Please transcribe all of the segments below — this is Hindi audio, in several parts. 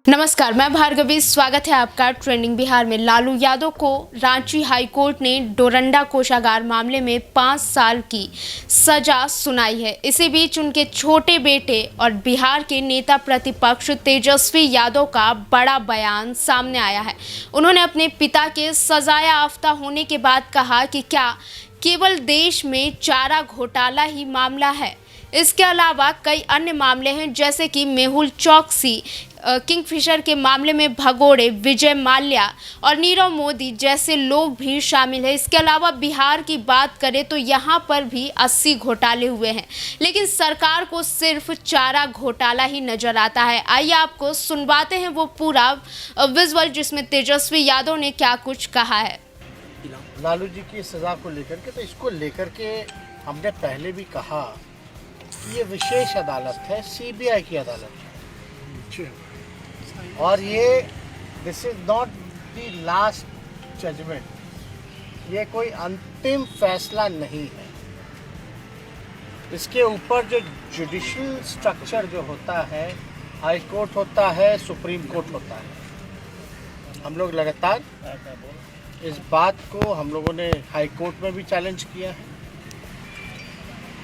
नमस्कार, मैं भार्गवी। स्वागत है आपका ट्रेंडिंग बिहार में। लालू यादव को रांची हाई कोर्ट ने डोरंडा कोषागार मामले में 5 साल की सजा सुनाई है। इसी बीच उनके छोटे बेटे और बिहार के नेता प्रतिपक्ष तेजस्वी यादव का बड़ा बयान सामने आया है। उन्होंने अपने पिता के सजायाफ्ता होने के बाद कहा कि क्या केवल देश में चारा घोटाला ही मामला है, इसके अलावा कई अन्य मामले हैं, जैसे कि मेहुल चौकसी, किंगफिशर के मामले में भगोड़े, विजय माल्या और नीरव मोदी जैसे लोग भी शामिल हैं। इसके अलावा बिहार की बात करें तो यहाँ पर भी 80 घोटाले हुए हैं, लेकिन सरकार को सिर्फ चारा घोटाला ही नजर आता है। आइए आपको सुनवाते हैं वो पूरा विजुअल, जिसमें तेजस्वी यादव ने क्या कुछ कहा है। लालू जी की सजा को लेकर के, तो इसको लेकर के हमने पहले भी कहा कि ये विशेष अदालत है, सीबीआई की अदालत है, और ये this is not the last judgment, ये कोई अंतिम फैसला नहीं है। इसके ऊपर जो जुडिशियल स्ट्रक्चर जो होता है, हाई कोर्ट होता है, सुप्रीम कोर्ट होता है। हम लोग लगातार इस बात को हम लोगों ने हाई कोर्ट में भी चैलेंज किया है,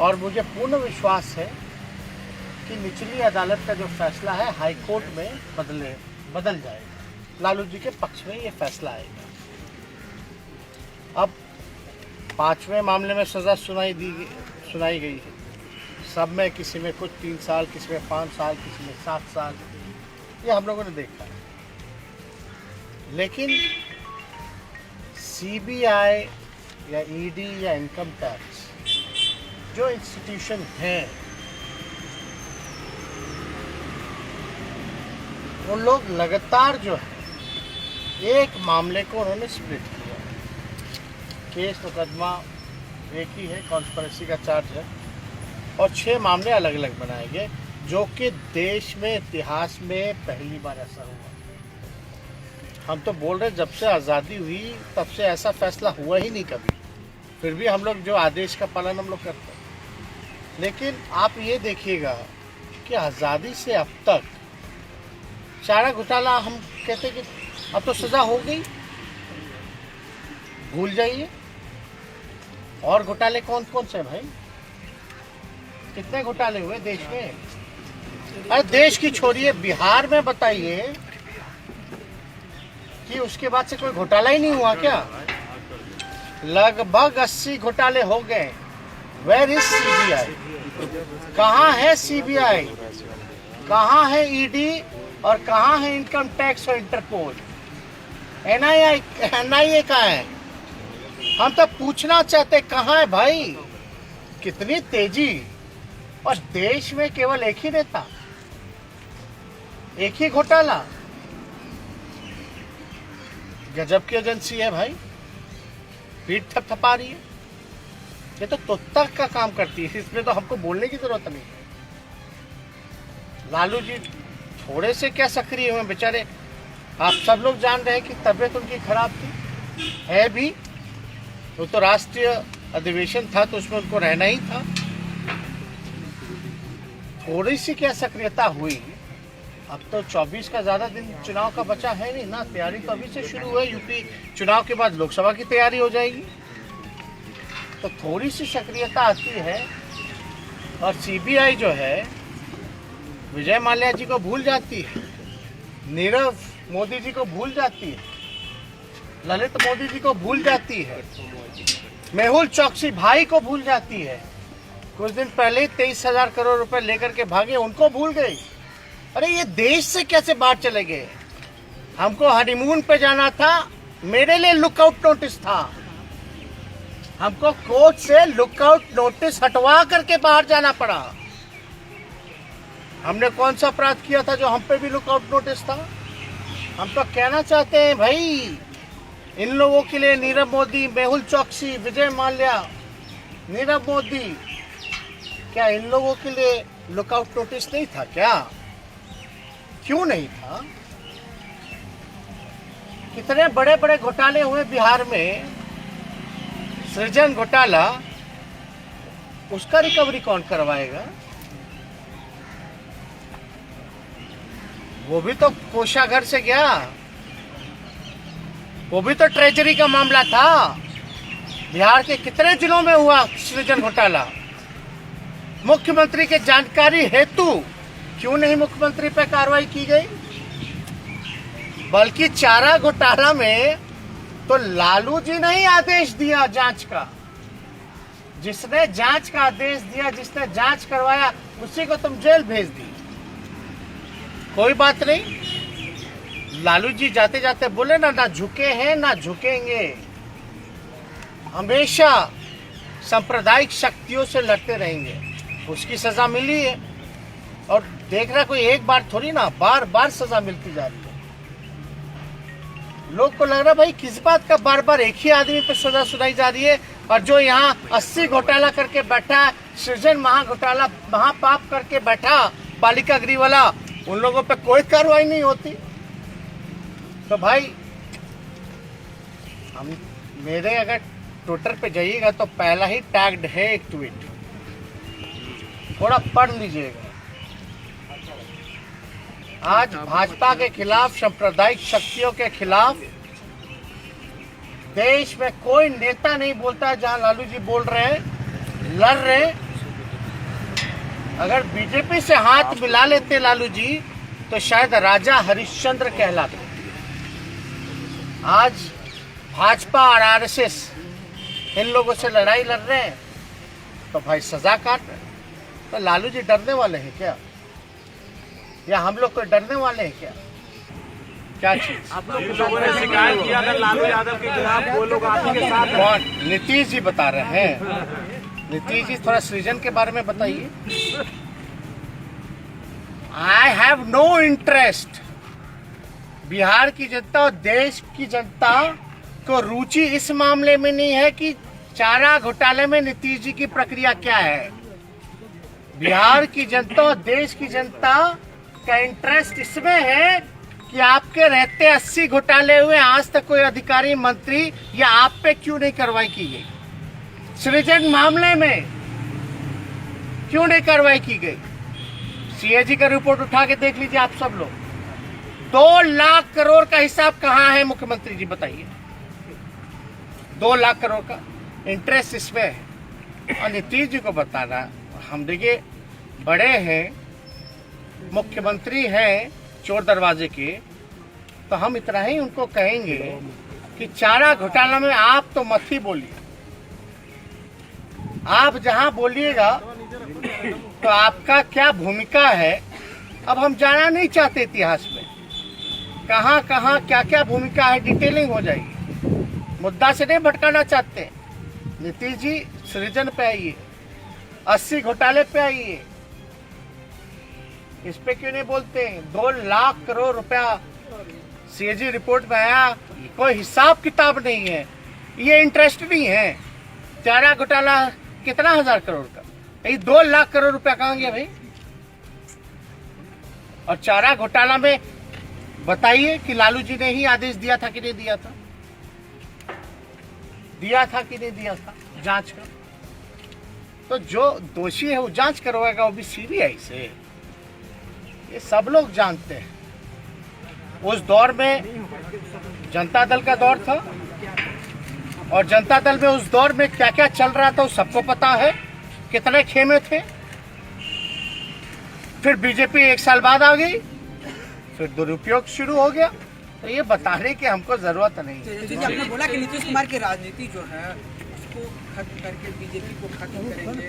और मुझे पूर्ण विश्वास है कि निचली अदालत का जो फैसला है हाई कोर्ट में बदल जाएगा। लालू जी के पक्ष में ये फैसला आएगा। अब 5वें मामले में सज़ा सुनाई गई है। सब में किसी में कुछ 3 साल, किसी में 5 साल, किसी में 7 साल, ये हम लोगों ने देखा है। लेकिन सीबीआई या ईडी या इनकम टैक्स जो इंस्टीट्यूशन हैं, वो लोग लगातार जो है एक मामले को उन्होंने स्प्लिट किया। केस मुकदमा एक ही है, कॉन्स्पिरेसी का चार्ज है, और 6 मामले अलग अलग बनाए गए, जो कि देश में इतिहास में पहली बार ऐसा हुआ। हम तो बोल रहे जब से आज़ादी हुई तब से ऐसा फैसला हुआ ही नहीं कभी। फिर भी हम लोग जो आदेश का पालन हम लोग करते हैं। लेकिन आप ये देखिएगा कि आज़ादी से अब तक चारा घोटाला, हम कहते कि अब तो सज़ा हो गई, भूल जाइए। और घोटाले कौन कौन से भाई? कितने घोटाले हुए देश में? अरे देश की छोड़िए, बिहार में बताइए कि उसके बाद से कोई घोटाला ही नहीं हुआ क्या? लगभग 80 घोटाले हो गए। Where is CBI? कहाँ है सीबीआई? कहाँ है ईडी? और कहाँ है इनकम टैक्स और इंटरपोल? एनआईए कहाँ है? हम तो पूछना चाहते कहाँ है भाई? कितनी तेजी! और देश में केवल एक ही नेता, एक ही घोटाला। गजब की एजेंसी है भाई, पीठ थपथपा रही है। ये तो तुत्ता का काम करती है, इसमें तो हमको बोलने की जरूरत नहीं है। लालू जी थोड़े से क्या सक्रिय हुए बेचारे। आप सब लोग जान रहे हैं कि तबीयत उनकी खराब थी, है भी। वो तो राष्ट्रीय अधिवेशन था, तो उसमें उनको रहना ही था। थोड़ी सी क्या सक्रियता हुई। अब तो 24 का ज़्यादा दिन चुनाव का बचा है नहीं ना, तैयारी तो अभी से शुरू है। यूपी चुनाव के बाद लोकसभा की तैयारी हो जाएगी, तो थोड़ी सी सक्रियता आती है। और सीबीआई जो है विजय माल्या जी को भूल जाती है, नीरव मोदी जी को भूल जाती है, ललित मोदी जी को भूल जाती है, मेहुल चौकसी भाई को भूल जाती है। कुछ दिन पहले 23,000 करोड़ रुपए लेकर के भागे, उनको भूल गई। अरे ये देश से कैसे बाहर चले गए? हमको हनीमून पे जाना था, मेरे लिए लुकआउट नोटिस था। हमको कोर्ट से लुकआउट नोटिस हटवा करके बाहर जाना पड़ा। हमने कौन सा अपराध किया था जो हम पे भी लुकआउट नोटिस था? हम तो कहना चाहते हैं भाई, इन लोगों के लिए नीरव मोदी, मेहुल चौकसी, विजय माल्या, नीरव मोदी, क्या इन लोगों के लिए लुकआउट नोटिस नहीं था क्या? क्यों नहीं था? कितने बड़े बड़े घोटाले हुए बिहार में। सृजन घोटाला, उसका रिकवरी कौन करवाएगा? वो भी तो कोषागार से गया, वो भी तो ट्रेजरी का मामला था। बिहार के कितने जिलों में हुआ सृजन घोटाला? मुख्यमंत्री के जानकारी हेतु क्यों नहीं मुख्यमंत्री पर कार्रवाई की गई? बल्कि चारा घोटाला में तो लालू जी ने ही आदेश दिया जांच का। जिसने जांच का आदेश दिया, जिसने जांच करवाया, उसी को तुम जेल भेज दी। कोई बात नहीं, लालू जी जाते जाते बोले ना झुके हैं ना झुकेंगे, हमेशा सांप्रदायिक शक्तियों से लड़ते रहेंगे। उसकी सजा मिली है और देख रहा कोई एक बार थोड़ी ना, बार बार सजा मिलती जा रही है। लोग को लग रहा भाई किस बात का बार बार एक ही आदमी पे सजा सुनाई जा रही है, और जो यहाँ 80 घोटाला करके बैठा, सृजन महाघोटाला महापाप करके बैठा बालिका गृह वाला, उन लोगों पे कोई कार्रवाई नहीं होती। तो भाई हम मेरे अगर ट्विटर पे जाइएगा तो पहला ही टैग्ड है एक ट्वीट, थोड़ा पढ़ लीजिएगा। आज भाजपा के खिलाफ, सांप्रदायिक शक्तियों के खिलाफ देश में कोई नेता नहीं बोलता जहां लालू जी बोल रहे हैं, लड़ रहे हैं। अगर बीजेपी से हाथ मिला लेते लालू जी तो शायद राजा हरिश्चंद्र कहलाते। आज भाजपा और आरएसएस इन लोगों से लड़ाई लड़ रहे हैं तो भाई सजा काट रहे हैं। तो लालू जी डरने वाले हैं क्या, या हम लोग को डरने वाले हैं क्या? क्या चीज? आप लोगों ने शिकायत किया था लालू यादव के खिलाफ, वो लोग आप ही के साथ हैं। कौन? नीतीश जी बता रहे हैं। नीतीश जी थोड़ा सृजन के बारे में बताइए। I have no interest. Bihar की जनता और देश की जनता को रुचि इस मामले में नहीं है कि चारा घोटाले में नीतीश जी की प्रक्रिया क्या है। बिहार की जनता और देश की जनता का इंटरेस्ट इसमें है कि आपके रहते 80 घोटाले हुए, आज तक कोई अधिकारी मंत्री या आप पे क्यों नहीं कार्रवाई की गई? सृजन मामले में क्यों नहीं कार्रवाई की गई? सीएजी का रिपोर्ट उठा के देख लीजिए आप सब लोग। 2 लाख करोड़ का हिसाब कहाँ है मुख्यमंत्री जी बताइए? 2 लाख करोड़ का इंटरेस्ट इसमें है। और नीतीश जी को बताना, हम देखिए बड़े हैं, मुख्यमंत्री हैं चोर दरवाजे के, तो हम इतना ही उनको कहेंगे कि चारा घोटाला में आप तो मत ही बोलिए। आप जहां बोलिएगा तो आपका क्या भूमिका है, अब हम जाना नहीं चाहते इतिहास में कहां कहां क्या क्या भूमिका है, डिटेलिंग हो जाएगी। मुद्दा से नहीं भटकाना चाहते। नीतीश जी सृजन पे आइए, 80 घोटाले पे आइए, इस पे क्यों नहीं बोलते हैं? 2 लाख करोड़ रुपया सीएजी रिपोर्ट में आया, कोई हिसाब किताब नहीं है, ये इंटरेस्ट नहीं है। चारा घोटाला कितना हजार करोड़ का, ये 2 लाख करोड़ रुपया कहाँ गया भाई? और चारा घोटाला में बताइए कि लालू जी ने ही आदेश दिया था कि नहीं दिया था? दिया था कि नहीं दिया था जांच का? तो जो दोषी है वो जांच करवाएगा, वो भी सीबीआई से। ये सब लोग जानते हैं। उस दौर में जनता दल का दौर था, और जनता दल में उस दौर में क्या क्या चल रहा था वो सबको पता है, कितने खेमे थे। फिर बीजेपी 1 साल बाद आ गई, फिर दुरुपयोग शुरू हो गया। तो ये बताने की हमको जरूरत नहीं है। आपने बोला कि नीतीश कुमार की राजनीति जो है उसको खत्म करके बीजेपी को खत्म करेंगे,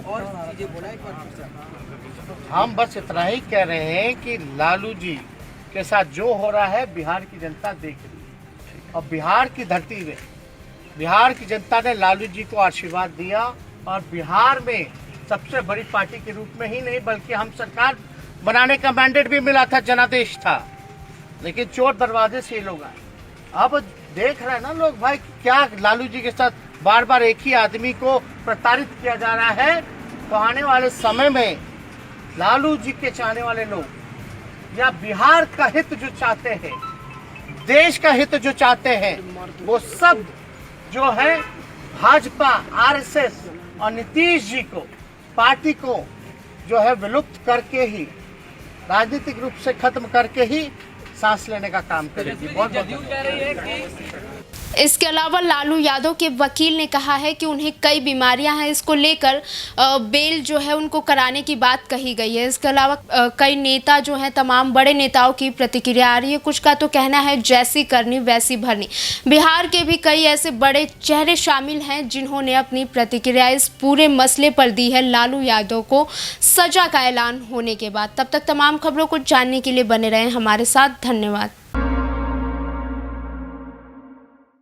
और चीजें बोला एक बार। हम बस इतना ही कह रहे हैं कि लालू जी के साथ जो हो रहा है बिहार की जनता देख रही है, और बिहार की धरती में बिहार की जनता ने लालू जी को आशीर्वाद दिया, और बिहार में सबसे बड़ी पार्टी के रूप में ही नहीं बल्कि हम सरकार बनाने का मैंडेट भी मिला था, जनादेश था, लेकिन चोर दरवाजे से ये लोग आए। अब देख रहे हैं ना लोग भाई क्या लालू जी के साथ बार बार एक ही आदमी को प्रताड़ित किया जा रहा है। तो आने वाले समय में लालू जी के चाहने वाले लोग या बिहार का हित जो चाहते हैं, देश का हित जो चाहते हैं, वो सब जो है भाजपा, आरएसएस और नीतीश जी को, पार्टी को जो है विलुप्त करके ही राजनीतिक रूप से खत्म करके ही सांस लेने का काम करेगी। बहुत जदयू कह रही है कि इसके अलावा लालू यादव के वकील ने कहा है कि उन्हें कई बीमारियां हैं, इसको लेकर बेल जो है उनको कराने की बात कही गई है। इसके अलावा कई नेता जो हैं, तमाम बड़े नेताओं की प्रतिक्रिया आ रही है। कुछ का तो कहना है जैसी करनी वैसी भरनी। बिहार के भी कई ऐसे बड़े चेहरे शामिल हैं जिन्होंने अपनी प्रतिक्रिया इस पूरे मसले पर दी है लालू यादव को सजा का ऐलान होने के बाद। तब तक तमाम खबरों को जानने के लिए बने रहें हमारे साथ। धन्यवाद।